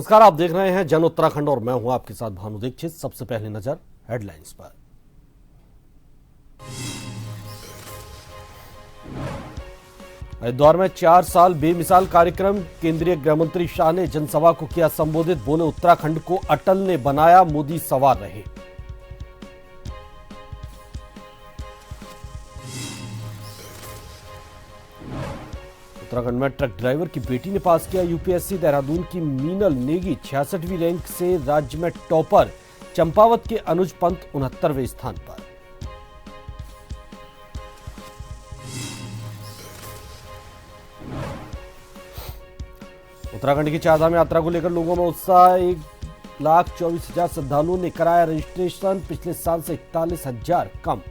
नमस्कार, आप देख रहे हैं जन उत्तराखंड और मैं हूं आपके साथ भानु दीक्षित। सबसे पहले नजर हेडलाइंस पर। हरिद्वार में 4 साल बेमिसाल कार्यक्रम, केंद्रीय गृह मंत्री शाह ने जनसभा को किया संबोधित। बोले, उत्तराखंड को अटल ने बनाया, मोदी सवार रहे। उत्तराखंड में ट्रक ड्राइवर की बेटी ने पास किया यूपीएससी। देहरादून की मीनल नेगी 66वीं रैंक से राज्य में टॉपर। चंपावत के अनुज पंत 69वें स्थान पर। उत्तराखंड की चारधाम यात्रा को लेकर लोगों में उत्साह। 1,24,000 श्रद्धालुओं ने कराया रजिस्ट्रेशन, पिछले साल से 41,000 कम।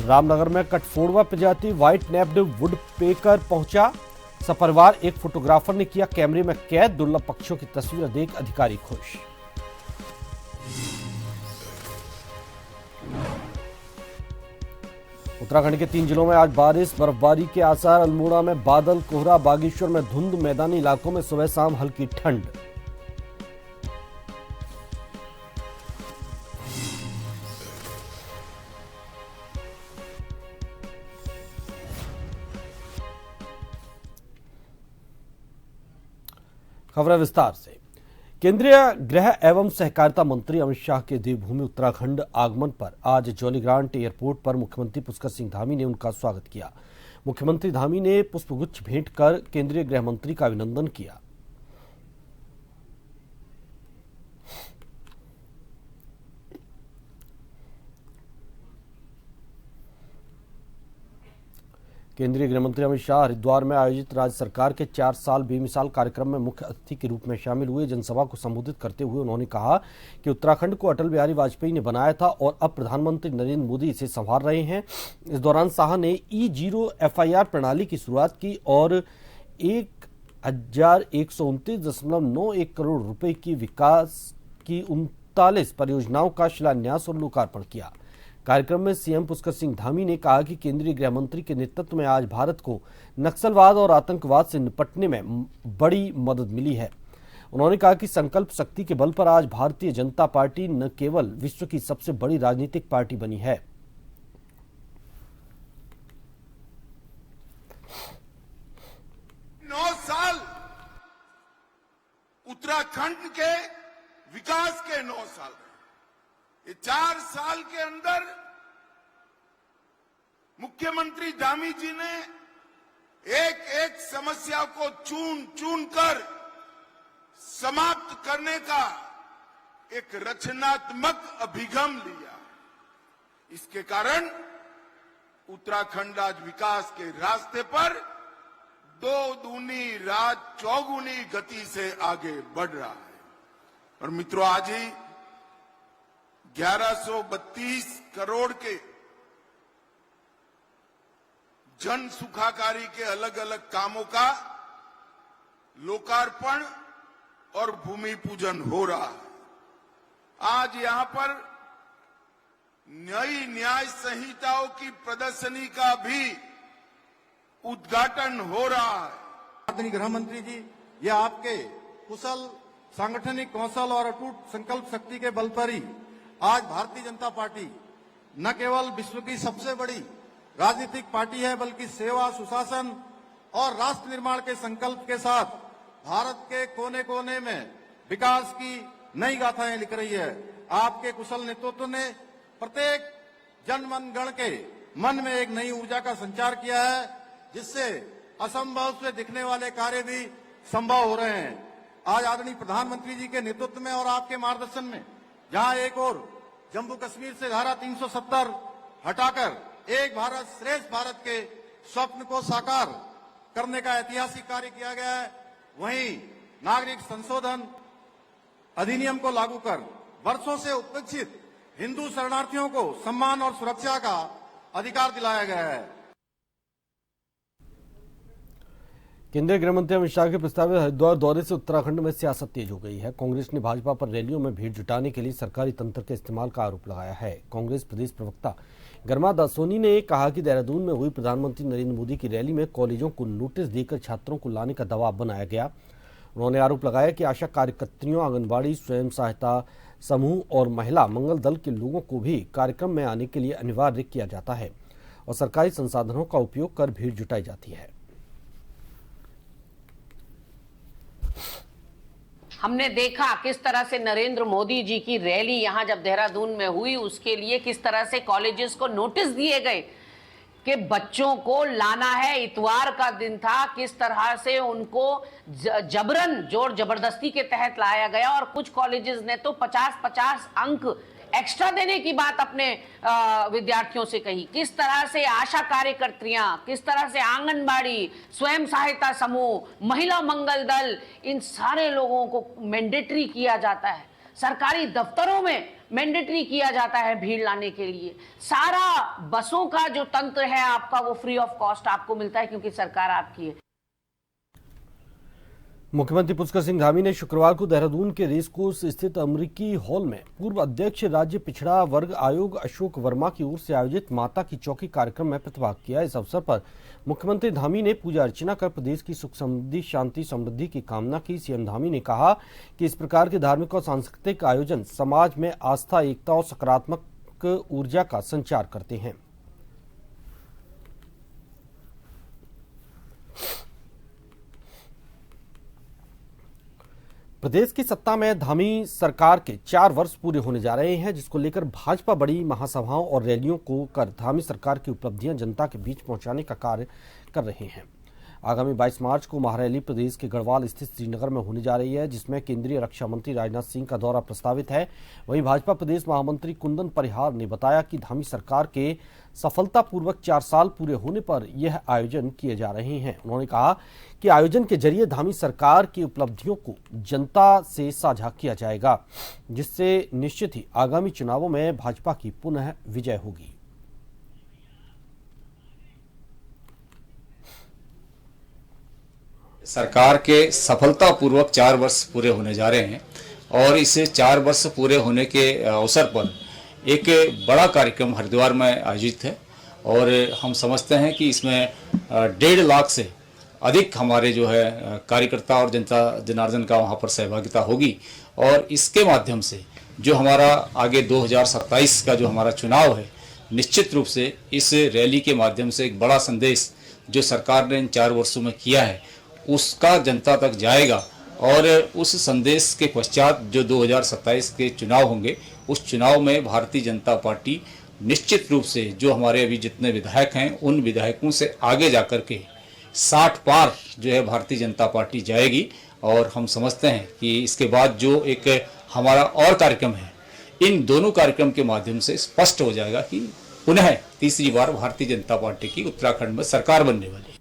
रामनगर में कटफोड़वा प्रजाति व्हाइट नेप्ड वुड पेकर पहुंचा। सपरिवार एक फोटोग्राफर ने किया कैमरे में कैद। दुर्लभ पक्षियों की तस्वीर देख अधिकारी खुश। उत्तराखंड के 3 जिलों में आज बारिश, बर्फबारी के आसार। अल्मोड़ा में बादल, कोहरा, बागेश्वर में धुंध, मैदानी इलाकों में सुबह शाम हल्की ठंड। खबरें विस्तार से। केंद्रीय गृह एवं सहकारिता मंत्री अमित शाह के देवभूमि उत्तराखंड आगमन पर आज जॉलीग्रांट एयरपोर्ट पर मुख्यमंत्री पुष्कर सिंह धामी ने उनका स्वागत किया। मुख्यमंत्री धामी ने पुष्पगुच्छ भेंट कर केंद्रीय गृह मंत्री का अभिनंदन किया। केंद्रीय गृह मंत्री अमित शाह हरिद्वार में आयोजित राज्य सरकार के 4 साल बेमिसाल कार्यक्रम में मुख्य अतिथि के रूप में शामिल हुए। जनसभा को संबोधित करते हुए उन्होंने कहा कि उत्तराखंड को अटल बिहारी वाजपेयी ने बनाया था और अब प्रधानमंत्री नरेंद्र मोदी इसे संभाल रहे हैं। इस दौरान शाह ने E0 FIR प्रणाली की शुरुआत की और 1,129.91 करोड़ रुपए की विकास की 39 परियोजनाओं का शिलान्यास और लोकार्पण किया। कार्यक्रम में सीएम पुष्कर सिंह धामी ने कहा कि केंद्रीय गृह मंत्री के नेतृत्व में आज भारत को नक्सलवाद और आतंकवाद से निपटने में बड़ी मदद मिली है। उन्होंने कहा कि संकल्प शक्ति के बल पर आज भारतीय जनता पार्टी न केवल विश्व की सबसे बड़ी राजनीतिक पार्टी बनी है। 9 साल उत्तराखंड के विकास के 9 साल, ये 4 साल के अंदर मुख्यमंत्री धामी जी ने एक एक समस्या को चुन चुन कर समाप्त करने का एक रचनात्मक अभिगम लिया। इसके कारण उत्तराखंड आज विकास के रास्ते पर 2 दूनी रात चौगुनी गति से आगे बढ़ रहा है। और मित्रों, आज ही 1132 करोड़ के जन सुखाकारी के अलग अलग कामों का लोकार्पण और भूमि पूजन हो रहा है। आज यहां पर नई न्याय संहिताओं की प्रदर्शनी का भी उद्घाटन हो रहा है। आदरणीय गृह मंत्री जी, यह आपके कुशल सांगठनिक कौशल और अटूट संकल्प शक्ति के बल पर ही आज भारतीय जनता पार्टी न केवल विश्व की सबसे बड़ी राजनीतिक पार्टी है, बल्कि सेवा, सुशासन और राष्ट्र निर्माण के संकल्प के साथ भारत के कोने कोने में विकास की नई गाथाएं लिख रही है। आपके कुशल नेतृत्व ने प्रत्येक जन मन गण के मन में एक नई ऊर्जा का संचार किया है, जिससे असंभव से दिखने वाले कार्य भी संभव हो रहे हैं। आज आदरणीय प्रधानमंत्री जी के नेतृत्व में और आपके मार्गदर्शन में जहां एक और जम्मू कश्मीर से धारा 370 हटाकर एक भारत श्रेष्ठ भारत के स्वप्न को साकार करने का ऐतिहासिक कार्य किया गया है, वहीं नागरिक संशोधन अधिनियम को लागू कर वर्षों से उपेक्षित हिंदू शरणार्थियों को सम्मान और सुरक्षा का अधिकार दिलाया गया है। केंद्रीय गृह मंत्री अमित शाह के प्रस्तावित हरिद्वार दौरे से उत्तराखंड में सियासत तेज हो गई है। कांग्रेस ने भाजपा पर रैलियों में भीड़ जुटाने के लिए सरकारी तंत्र के इस्तेमाल का आरोप लगाया है। कांग्रेस प्रदेश प्रवक्ता गर्मा दासोनी ने कहा कि देहरादून में हुई प्रधानमंत्री नरेंद्र मोदी की रैली में कॉलेजों को नोटिस देकर छात्रों को लाने का दबाव बनाया गया। उन्होंने आरोप लगाया कि आशा कार्यकर्त्रियों, आंगनबाड़ी, स्वयं सहायता समूह और महिला मंगल दल के लोगों को भी कार्यक्रम में आने के लिए अनिवार्य किया जाता है और सरकारी संसाधनों का उपयोग कर भीड़ जुटाई जाती है। हमने देखा किस तरह से नरेंद्र मोदी जी की रैली यहां जब देहरादून में हुई, उसके लिए किस तरह से कॉलेजेस को नोटिस दिए गए कि बच्चों को लाना है। इतवार का दिन था, किस तरह से उनको जबरन जोर जबरदस्ती के तहत लाया गया और कुछ कॉलेजेस ने तो 50-50 अंक एक्स्ट्रा देने की बात अपने विद्यार्थियों से कही। किस तरह से आशा कार्यकर्त्रियां, किस तरह से आंगनबाड़ी, स्वयं सहायता समूह, महिला मंगल दल, इन सारे लोगों को मैंडेटरी किया जाता है। सरकारी दफ्तरों में मैंडेटरी किया जाता है भीड़ लाने के लिए। सारा बसों का जो तंत्र है आपका, वो फ्री ऑफ कॉस्ट आपको मिलता है क्योंकि सरकार आपकी है। मुख्यमंत्री पुष्कर सिंह धामी ने शुक्रवार को देहरादून के रेसकोर्स स्थित अमरीकी हॉल में पूर्व अध्यक्ष राज्य पिछड़ा वर्ग आयोग अशोक वर्मा की ओर से आयोजित माता की चौकी कार्यक्रम में प्रतिभाग किया। इस अवसर पर मुख्यमंत्री धामी ने पूजा अर्चना कर प्रदेश की सुख समृद्धि, शांति, समृद्धि की कामना की। सीएम धामी ने कहा कि इस प्रकार के धार्मिक और सांस्कृतिक आयोजन समाज में आस्था, एकता और सकारात्मक ऊर्जा का संचार करते हैं। प्रदेश की सत्ता में धामी सरकार के 4 वर्ष पूरे होने जा रहे हैं, जिसको लेकर भाजपा बड़ी महासभाओं और रैलियों को कर धामी सरकार की उपलब्धियां जनता के बीच पहुंचाने का कार्य कर रहे हैं। आगामी 22 मार्च को महारैली प्रदेश के गढ़वाल स्थित श्रीनगर में होने जा रही है, जिसमें केंद्रीय रक्षा मंत्री राजनाथ सिंह का दौरा प्रस्तावित है। वहीं भाजपा प्रदेश महामंत्री कुंदन परिहार ने बताया कि धामी सरकार के सफलतापूर्वक 4 साल पूरे होने पर यह आयोजन किए जा रहे हैं। उन्होंने कहा कि आयोजन के जरिए धामी सरकार की उपलब्धियों को जनता से साझा किया जाएगा, जिससे निश्चित ही आगामी चुनावों में भाजपा की पुनः विजय होगी। सरकार के सफलतापूर्वक 4 वर्ष पूरे होने जा रहे हैं और इस 4 वर्ष पूरे होने के अवसर पर एक बड़ा कार्यक्रम हरिद्वार में आयोजित है और हम समझते हैं कि इसमें 1.5 लाख से अधिक हमारे जो है कार्यकर्ता और जनता जनार्दन का वहाँ पर सहभागिता होगी और इसके माध्यम से जो हमारा आगे 2027 का जो हमारा चुनाव है, निश्चित रूप से इस रैली के माध्यम से एक बड़ा संदेश जो सरकार ने इन 4 वर्षों में किया है उसका जनता तक जाएगा और उस संदेश के पश्चात जो 2027 के चुनाव होंगे, उस चुनाव में भारतीय जनता पार्टी निश्चित रूप से जो हमारे अभी जितने विधायक हैं उन विधायकों से आगे जाकर के 60 पार जो है भारतीय जनता पार्टी जाएगी। और हम समझते हैं कि इसके बाद जो एक हमारा और कार्यक्रम है, इन दोनों कार्यक्रम के माध्यम से स्पष्ट हो जाएगा कि पुनः तीसरी बार भारतीय जनता पार्टी की उत्तराखंड में सरकार बनने वाली है।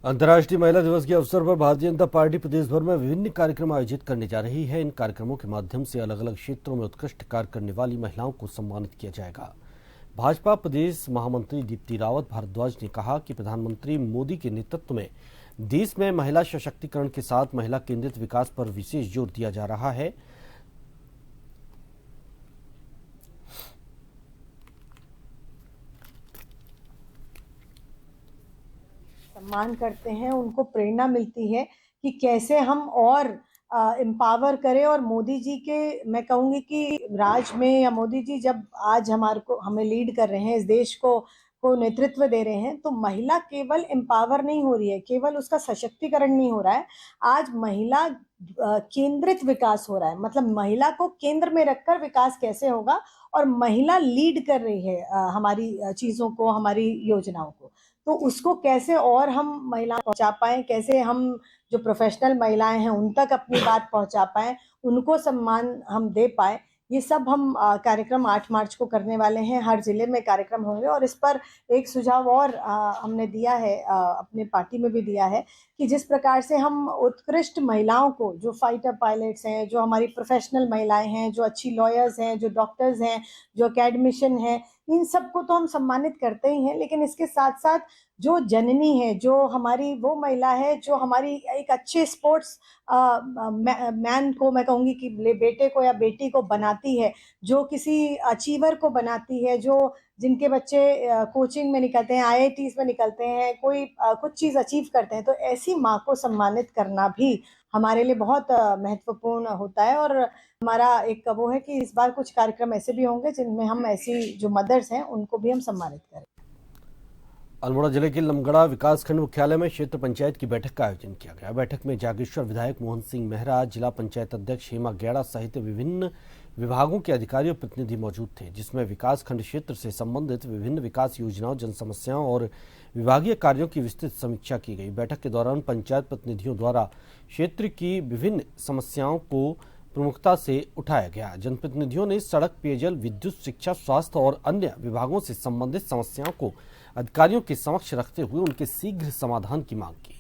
अंतर्राष्ट्रीय महिला दिवस के अवसर पर भारतीय जनता पार्टी प्रदेश भर में विभिन्न कार्यक्रम आयोजित करने जा रही है। इन कार्यक्रमों के माध्यम से अलग अलग क्षेत्रों में उत्कृष्ट कार्य करने वाली महिलाओं को सम्मानित किया जाएगा। भाजपा प्रदेश महामंत्री दीप्ति रावत भारद्वाज ने कहा कि प्रधानमंत्री मोदी के नेतृत्व में देश में महिला सशक्तिकरण के साथ महिला केंद्रित विकास पर विशेष जोर दिया जा रहा है। सम्मान करते हैं, उनको प्रेरणा मिलती है कि कैसे हम और एम्पावर करें। और मोदी जी के, मैं कहूँगी कि राज में, या मोदी जी जब आज हमें लीड कर रहे हैं, इस देश को नेतृत्व दे रहे हैं, तो महिला केवल एम्पावर नहीं हो रही है, केवल उसका सशक्तिकरण नहीं हो रहा है, आज महिला केंद्रित विकास हो रहा है। मतलब महिला को केंद्र में रखकर विकास कैसे होगा, और महिला लीड कर रही है हमारी चीज़ों को, हमारी योजनाओं को। तो उसको कैसे और हम महिला पहुंचा पाएं, कैसे हम जो प्रोफेशनल महिलाएं हैं उन तक अपनी बात पहुंचा पाएं, उनको सम्मान हम दे पाए, ये सब हम कार्यक्रम 8 मार्च को करने वाले हैं। हर जिले में कार्यक्रम होंगे और इस पर एक सुझाव और हमने दिया है, अपने पार्टी में भी दिया है, कि जिस प्रकार से हम उत्कृष्ट महिलाओं को, जो फाइटर पायलट्स हैं, जो हमारी प्रोफेशनल महिलाएं हैं, जो अच्छी लॉयर्स हैं, जो डॉक्टर्स हैं, जो एकेडमिशियन हैं, इन सबको तो हम सम्मानित करते ही हैं, लेकिन इसके साथ साथ जो जननी है, जो हमारी वो महिला है जो हमारी एक अच्छे स्पोर्ट्स मैन को, मैं कहूँगी कि बेटे को या बेटी को बनाती है, जो किसी अचीवर को बनाती है, जो जिनके बच्चे कोचिंग में निकलते हैं, आईआईटीज में निकलते हैं, कोई कुछ चीज़ अचीव करते हैं, तो ऐसी माँ को सम्मानित करना भी हमारे लिए बहुत महत्वपूर्ण होता है। और हमारा एक वो है कि इस बार कुछ कार्यक्रम ऐसे भी होंगे जिनमें हम ऐसी जो मदर्स हैं उनको भी हम सम्मानित करें। अल्मोड़ा जिले के लमगड़ा विकासखंड मुख्यालय में क्षेत्र पंचायत की बैठक का आयोजन किया गया। बैठक में जागेश्वर विधायक मोहन सिंह मेहरा, जिला पंचायत अध्यक्ष हेमा गेड़ा सहित विभिन्न विभागों के अधिकारी और प्रतिनिधि मौजूद थे, जिसमें विकासखंड क्षेत्र से संबंधित विभिन्न विकास योजनाओं, जन समस्याओं और विभागीय कार्यों की विस्तृत समीक्षा की गई। बैठक के दौरान पंचायत प्रतिनिधियों द्वारा क्षेत्र की विभिन्न समस्याओं को प्रमुखता से उठाया गया। जनप्रतिनिधियों ने सड़क, पेयजल, विद्युत, शिक्षा, स्वास्थ्य और अन्य विभागों से संबंधित समस्याओं को अधिकारियों के समक्ष रखते हुए उनके शीघ्र समाधान की मांग की।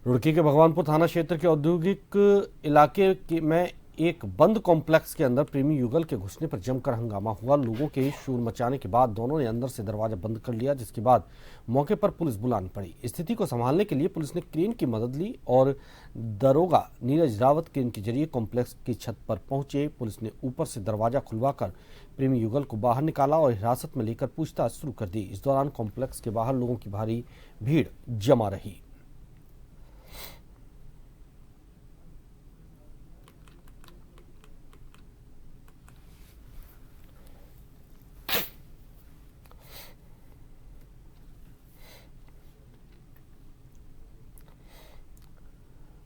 रुड़की के भगवानपुर थाना क्षेत्र के औद्योगिक इलाके में एक बंद कॉम्प्लेक्स के अंदर प्रेमी युगल के घुसने पर जमकर हंगामा हुआ। लोगों के शोर मचाने के बाद दोनों ने अंदर से दरवाजा बंद कर लिया, जिसके बाद मौके पर पुलिस बुलानी पड़ी। स्थिति को संभालने के लिए पुलिस ने क्रेन की मदद ली और दरोगा नीरज रावत क्रेन के जरिए कॉम्प्लेक्स की छत पर पहुंचे। पुलिस ने ऊपर से दरवाजा खुलवाकर प्रेमी युगल को बाहर निकाला और हिरासत में लेकर पूछताछ शुरू कर दी। इस दौरान कॉम्प्लेक्स के बाहर लोगों की भारी भीड़ जमा रही।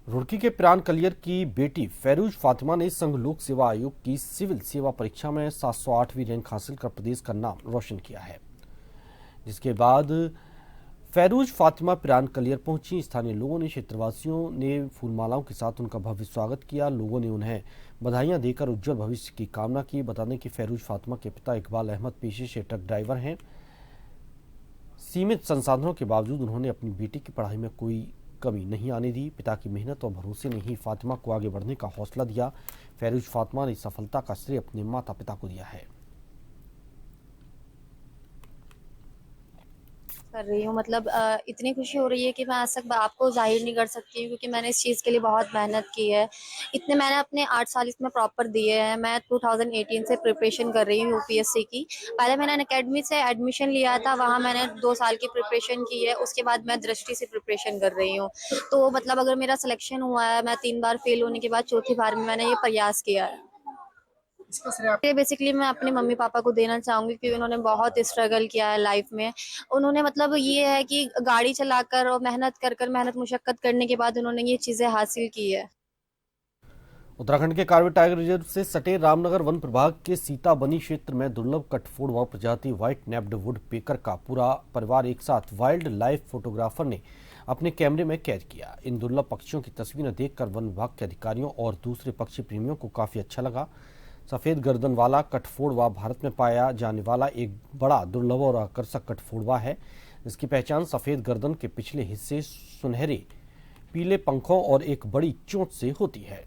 रुड़की के प्राण कलियर की बेटी फैरूज फातिमा ने संघ लोक सेवा आयोग की सिविल सेवा परीक्षा में 708वीं रैंक हासिल कर प्रदेश का नाम रोशन किया है, जिसके बाद फैरूज फातिमा प्राण कलियर पहुंची। स्थानीय लोगों ने, क्षेत्रवासियों ने फूलमालाओं के साथ उनका भव्य स्वागत किया। लोगों ने उन्हें बधाइयां देकर उज्जवल भविष्य की कामना की। बता दें कि फैरूज फातिमा के पिता इकबाल अहमद पेशे से ट्रक ड्राइवर हैं। सीमित संसाधनों के बावजूद उन्होंने अपनी बेटी की पढ़ाई में कोई कमी नहीं आने दी। पिता की मेहनत और भरोसे ने ही फातिमा को आगे बढ़ने का हौसला दिया। फैरूज फातिमा ने सफलता का श्रेय अपने माता पिता को दिया है। कर रही हूँ, मतलब इतनी खुशी हो रही है कि मैं आज तक आपको जाहिर नहीं कर सकती हूँ, क्योंकि मैंने इस चीज़ के लिए बहुत मेहनत की है। इतने मैंने अपने 8 साल इसमें प्रॉपर दिए हैं। मैं 2018 से प्रिपरेशन कर रही हूँ यूपीएससी की। पहले मैंने अकेडमी से एडमिशन लिया था, वहाँ मैंने 2 साल की प्रिपरेशन की है। उसके बाद मैं दृष्टि से प्रिपरेशन कर रही हूँ। तो मतलब अगर मेरा सिलेक्शन हुआ है, मैं 3 बार फेल होने के बाद चौथी बार में मैंने ये प्रयास किया है। ये बेसिकली मैं अपने मम्मी पापा को देना चाहूंगी, क्योंकि उन्होंने बहुत स्ट्रगल किया है लाइफ में। उन्होंने मतलब ये है कि गाड़ी चलाकर और मेहनत मुशक्कत करने के बाद उन्होंने ये चीजें हासिल की है। उत्तराखंड के कार्बेट टाइगर रिजर्व से सटे रामनगर वन प्रभाग के सीताबनी क्षेत्र में दुर्लभ कटफोड़वा प्रजाति व्हाइट नेप्ड वुड पेकर का पूरा परिवार एक साथ वाइल्ड लाइफ फोटोग्राफर ने अपने कैमरे में कैद किया। इन दुर्लभ पक्षियों की तस्वीरें देखकर वन विभाग के अधिकारियों और दूसरे पक्षी प्रेमियों को काफी अच्छा लगा। सफेद गर्दन वाला कटफोड़वा भारत में पाया जाने वाला एक बड़ा दुर्लभ और आकर्षक कटफोड़वा है। इसकी पहचान सफेद गर्दन के पिछले हिस्से, सुनहरे पीले पंखों और एक बड़ी चोंच से होती है।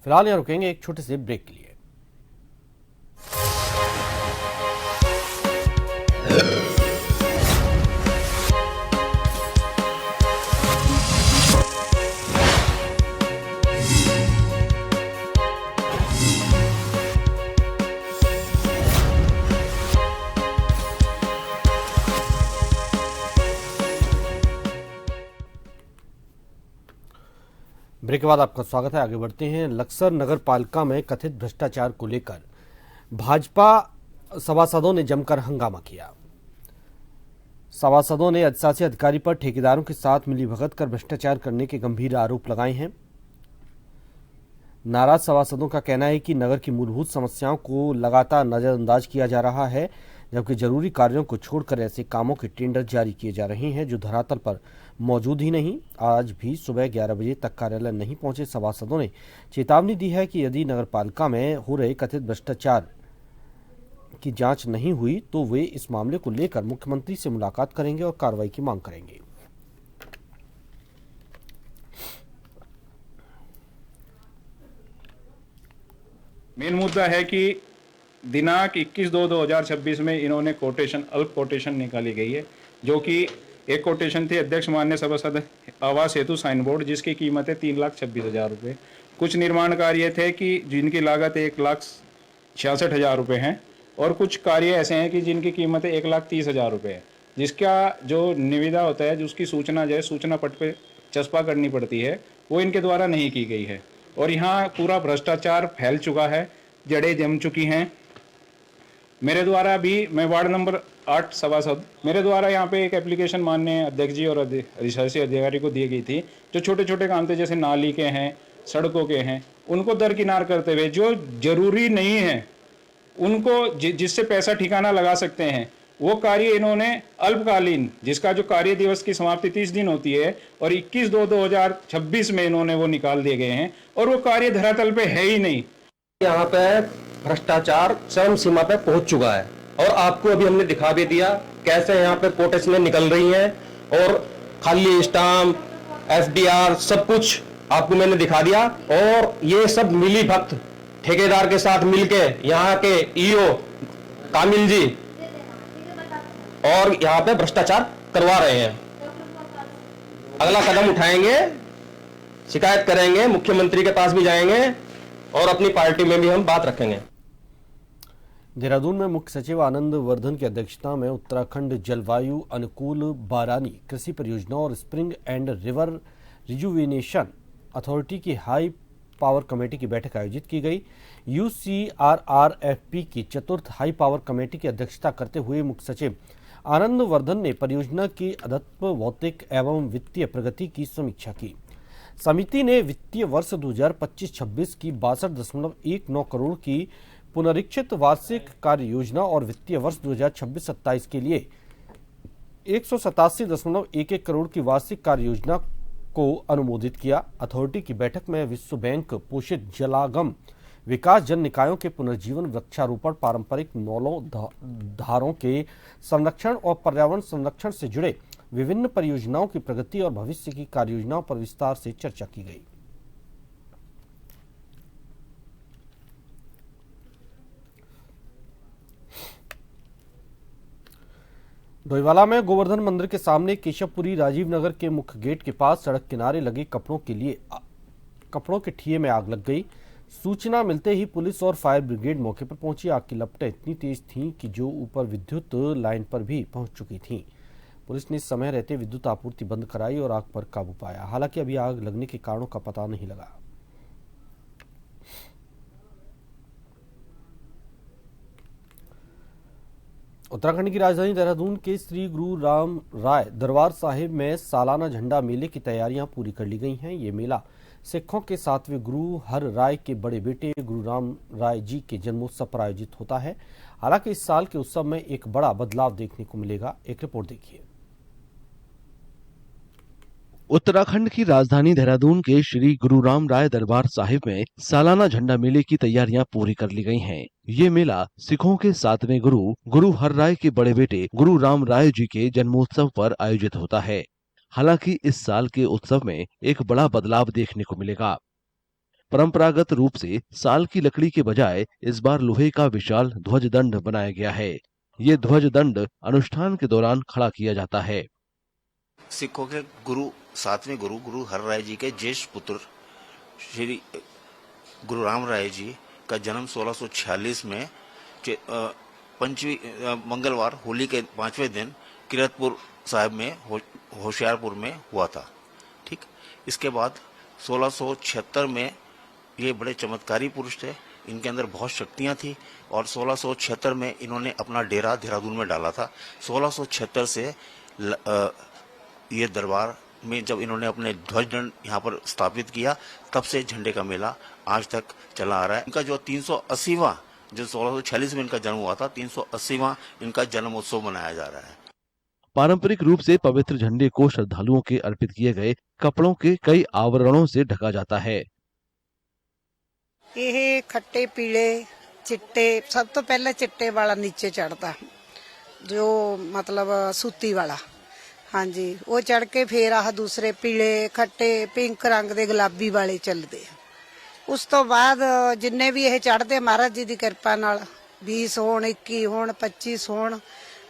फिलहाल यहां रुकेंगे एक छोटे से ब्रेक के लिए। ब्रेक के बाद आपका स्वागत है। आगे बढ़ते हैं। लक्सर नगर पालिका में कथित भ्रष्टाचार को लेकर भाजपा सभासदों ने जमकर हंगामा किया। सभासदों ने अधिशासी अधिकारी पर ठेकेदारों के साथ मिलीभगत कर भ्रष्टाचार करने के गंभीर आरोप लगाए हैं। नाराज सभासदों का कहना है कि नगर की मूलभूत समस्याओं को लगातार नजरअंदाज किया जा रहा है, जबकि जरूरी कार्यों को छोड़कर ऐसे कामों के टेंडर जारी किए जा रहे हैं जो धरातल पर मौजूद ही नहीं। आज भी सुबह 11 बजे तक कार्यालय नहीं पहुंचे सभासदों ने चेतावनी दी है कि यदि नगरपालिका में हो रहे कथित भ्रष्टाचार की जांच नहीं हुई तो वे इस मामले को लेकर मुख्यमंत्री से मुलाकात करेंगे और कार्रवाई की मांग करेंगे। मेन मुद्दा है कि दिनांक 21/2/2026 में इन्होंने कोटेशन, अल्प कोटेशन निकाली गई है, जो कि एक कोटेशन थी अध्यक्ष मान्य सभासद आवास हेतु साइन बोर्ड, जिसकी कीमत है 3,26,000 रुपये। कुछ निर्माण कार्य थे कि जिनकी लागत 1,66,000 रुपये हैं, और कुछ कार्य ऐसे हैं कि जिनकी कीमत है 1,30,000 रुपये है, जिसका जो निविदा होता है, जिसकी सूचना जो है सूचना पट पे चस्पा करनी पड़ती है, वो इनके द्वारा नहीं की गई है। और यहाँ पूरा भ्रष्टाचार फैल चुका है, जड़ें जम चुकी हैं। मेरे द्वारा भी, मैं वार्ड नंबर 8 सभासद, मेरे द्वारा यहाँ पे एक एप्लीकेशन माननीय अध्यक्ष जी और अधिशासी अधिकारी को दी गई थी। जो छोटे छोटे काम थे, जैसे नाली के हैं, सड़कों के हैं, उनको दरकिनार करते हुए, जो जरूरी नहीं है उनको जिससे पैसा ठिकाना लगा सकते हैं, वो कार्य इन्होंने अल्पकालीन, जिसका जो कार्य दिवस की समाप्ति 30 दिन होती है, और 21/2/2026 में इन्होंने वो निकाल दिए गए हैं, और वो कार्य धरातल पे है ही नहीं। यहाँ पे भ्रष्टाचार चरम सीमा पे पहुंच चुका है, और आपको अभी हमने दिखा भी दिया कैसे यहाँ पे कोटेशनें निकल रही हैं, और खाली स्टाम्प, एफडीआर, सब कुछ आपको मैंने दिखा दिया। और ये सब मिली भक्त ठेकेदार के साथ मिलके यहाँ के ईओ कामिल जी और यहाँ पे भ्रष्टाचार करवा रहे हैं। अगला कदम उठाएंगे, शिकायत करेंगे, मुख्यमंत्री के पास भी जाएंगे, और अपनी पार्टी में भी हम बात रखेंगे। देहरादून में मुख्य सचिव आनंद वर्धन की अध्यक्षता में उत्तराखंड जलवायु अनुकूल बारानी कृषि परियोजना और spring and river rejuvenation authority की हाई पावर कमेटी की बैठक आयोजित की गई। UCRRFP की चतुर्थ हाई पावर कमेटी की अध्यक्षता करते हुए मुख्य सचिव आनंद वर्धन ने परियोजना की अधत्व भौतिक एवं वित्तीय प्रगति की समीक्षा की। समिति ने वित्तीय वर्ष 2025-26 की 62.19 करोड़ की पुनरीक्षित वार्षिक कार्य योजना और वित्तीय वर्ष 2026-27 के लिए 187.11 करोड़ की वार्षिक कार्य योजना को अनुमोदित किया। अथॉरिटी की बैठक में विश्व बैंक पोषित जलागम विकास जन निकायों के पुनर्जीवन, वृक्षारोपण, पारंपरिक नौलों धारों के संरक्षण और पर्यावरण संरक्षण से जुड़े विभिन्न परियोजनाओं की प्रगति और भविष्य की कार्ययोजनाओं पर विस्तार से चर्चा की गई। डोईवाला में गोवर्धन मंदिर के सामने केशवपुरी राजीव नगर के मुख्य गेट के पास सड़क किनारे लगे कपड़ों के ठिये में आग लग गई। सूचना मिलते ही पुलिस और फायर ब्रिगेड मौके पर पहुंची। आग की लपटें इतनी तेज थीं कि जो ऊपर विद्युत लाइन पर भी पहुंच चुकी थीं। पुलिस ने समय रहते विद्युत आपूर्ति बंद कराई और आग पर काबू पाया। हालांकि अभी आग लगने के कारणों का पता नहीं लगा। उत्तराखंड की राजधानी देहरादून के श्री गुरु राम राय दरबार साहिब में सालाना झंडा मेले की तैयारियां पूरी कर ली गई हैं। ये मेला सिखों के 7वें गुरु हर राय के बड़े बेटे गुरु राम राय जी के जन्मोत्सव पर आयोजित होता है। हालांकि इस साल के उत्सव में एक बड़ा बदलाव देखने को मिलेगा। एक रिपोर्ट देखिए। उत्तराखंड की राजधानी देहरादून के श्री गुरु राम राय दरबार साहिब में सालाना झंडा मेले की तैयारियां पूरी कर ली गई हैं। ये मेला सिखों के 7वें गुरु हर राय के बड़े बेटे गुरु राम राय जी के जन्मोत्सव पर आयोजित होता है। हालांकि इस साल के उत्सव में एक बड़ा बदलाव देखने को मिलेगा। परंपरागत रूप से साल की लकड़ी के बजाय इस बार लोहे का विशाल ध्वज दंड बनाया गया है। ये ध्वज दंड अनुष्ठान के दौरान खड़ा किया जाता है। सिखों के 7वें गुरु हर राय जी के ज्येष्ठ पुत्र श्री गुरु राम राय जी का जन्म 1646 में मंगलवार होली के 5वें दिन किरतपुर साहिब में होशियारपुर में हुआ था। ठीक, इसके बाद 1676 में ये बड़े चमत्कारी पुरुष थे, इनके अंदर बहुत शक्तियां थी और 1676 में इन्होंने अपना डेरा देहरादून में डाला था। 1676 से ये दरबार में जब इन्होंने अपने ध्वज दंड यहाँ पर स्थापित किया, तब से झंडे का मेला आज तक चला आ रहा है। इनका जो 380वां, जो 1646 में इनका जन्म हुआ था, 380वां इनका जन्मोत्सव मनाया जा रहा है। पारंपरिक रूप से पवित्र झंडे को श्रद्धालुओं के अर्पित किए गए कपड़ों के कई आवरणों से ढका जाता है। ਇਹ ਖੱਟੇ ਪੀਲੇ ਚਿੱਟੇ, ਸਭ ਤੋਂ ਪਹਿਲਾਂ ਚਿੱਟੇ ਵਾਲਾ ਨੀਚੇ ਚੜਦਾ, ਜੋ ਮਤਲਬ ਸੂਤੀ ਵਾਲਾ, ਹਾਂਜੀ, ਉਹ ਚੜ ਕੇ ਫੇਰ ਆਹ ਦੂਸਰੇ ਪੀਲੇ ਖੱਟੇ ਪਿੰਕ ਰੰਗ ਦੇ ਗੁਲਾਬੀ ਵਾਲੇ ਚੱਲਦੇ। ਉਸ ਤੋਂ ਬਾਅਦ ਜਿੰਨੇ ਵੀ ਇਹ ਚੜਦੇ ਮਹਾਰਾਜ ਜੀ ਦੀ ਕਿਰਪਾ ਨਾਲ 20 ਹੋਣ 21 ਹੋਣ 25 ਹੋਣ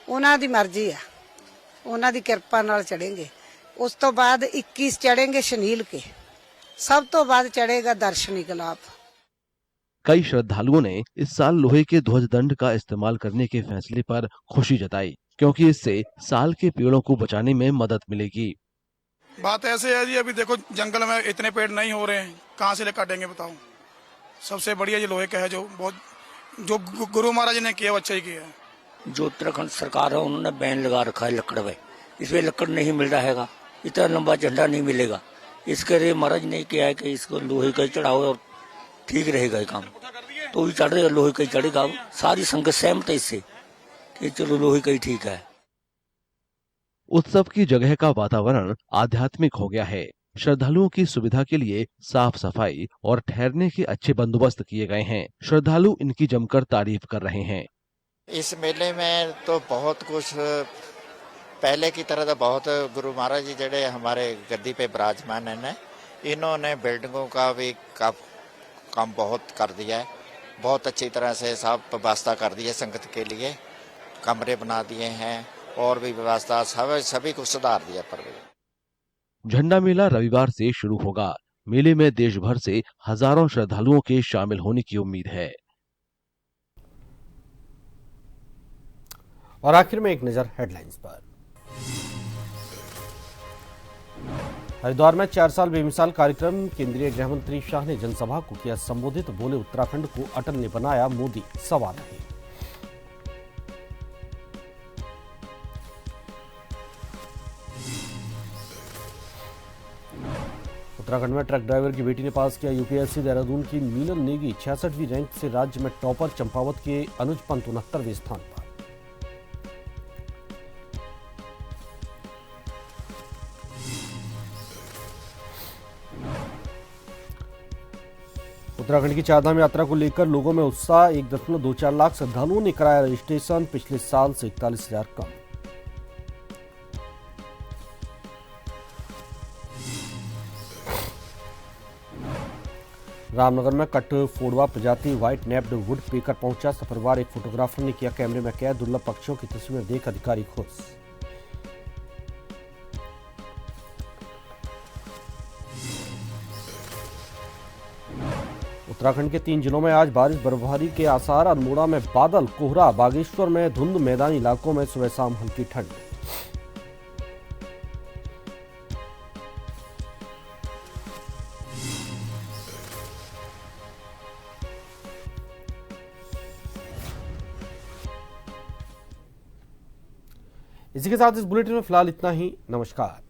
ਉਹਨਾਂ ਦੀ ਮਰਜ਼ੀ ਆ, ਉਹਨਾਂ ਦੀ ਕਿਰਪਾ ਨਾਲ ਚੜेंगे। ਉਸ ਤੋਂ ਬਾਅਦ 21 चढ़ेंगे शनील के, सब तो बाद चढ़ेगा दर्शनी गुलाब। कई श्रद्धालुओं ने इस साल लोहे के ध्वज दंड का इस्तेमाल करने के फैसले पर खुशी जताई, क्योंकि इससे साल के पेड़ों को बचाने में मदद मिलेगी। बात ऐसे है जी, अभी देखो जंगल में इतने पेड़ नहीं हो रहे हैं, कहाँ से ले काटेंगे बताओ। सबसे बढ़िया ये लोहे का है, जो गुरु महाराज ने किया अच्छा ही किया है। जो उत्तराखंड सरकार है उन्होंने बैन लगा रखा है लकड़ पे, इसमें लकड़ नहीं मिल रहा है, इतना लंबा झंडा नहीं मिलेगा। इसके लिए महाराज ने किया है कि इसको लोहे का चढ़ाओ और ठीक रहेगा ये काम, तो ही चढ़ेगा, लोहे का ही चढ़ेगा। सारी संगत सहमत है इससे कि चलो लोहे का ही ठीक है। उत्सव की जगह का वातावरण आध्यात्मिक हो गया है। श्रद्धालुओं की सुविधा के लिए साफ सफाई और ठहरने के अच्छे बंदोबस्त किए गए हैं। श्रद्धालु इनकी जमकर तारीफ कर रहे हैं। इस मेले में तो बहुत कुछ पहले की तरह तो बहुत, गुरु महाराज जी जड़े हमारे गद्दी पे विराजमान है, इन्होंने बिल्डिंगों का भी काम बहुत कर दिया है, बहुत अच्छी तरह से सब व्यवस्था कर दी है। संगत के लिए कमरे बना दिए हैं और भी व्यवस्था सभी को सुधार दिया। पर झंडा मेला रविवार से शुरू होगा। मेले में देश भर से हजारों श्रद्धालुओं के शामिल होने की उम्मीद है। और आखिर में एक नजर हेडलाइंस पर। हरिद्वार में 4 साल बेमिसाल कार्यक्रम, केंद्रीय गृह मंत्री शाह ने जनसभा को किया संबोधित, बोले उत्तराखंड को अटल ने बनाया, मोदी सवाल नहीं। उत्तराखंड में ट्रक ड्राइवर की बेटी ने पास किया यूपीएससी। देहरादून की मीनल नेगी 66वीं रैंक से राज्य में टॉपर, चंपावत के अनुज पंत 69वें स्थान पर। उत्तराखंड की चारधाम यात्रा को लेकर लोगों में उत्साह, 1.24 लाख श्रद्धालुओं ने कराया रजिस्ट्रेशन, पिछले साल से 41,000 कम। रामनगर में कट फोड़वा प्रजाति व्हाइट नेप्ड वुड पेकर पहुंचा सफरवार, एक फोटोग्राफर ने किया कैमरे में कैद, दुर्लभ पक्षियों की तस्वीर देख अधिकारी खुश। उत्तराखंड के 3 जिलों में आज बारिश बर्फबारी के आसार, अल्मोड़ा में बादल कोहरा, बागेश्वर में धुंध, मैदानी इलाकों में सुबह शाम हल्की ठंड। इसी के साथ इस बुलेटिन में फिलहाल इतना ही। नमस्कार।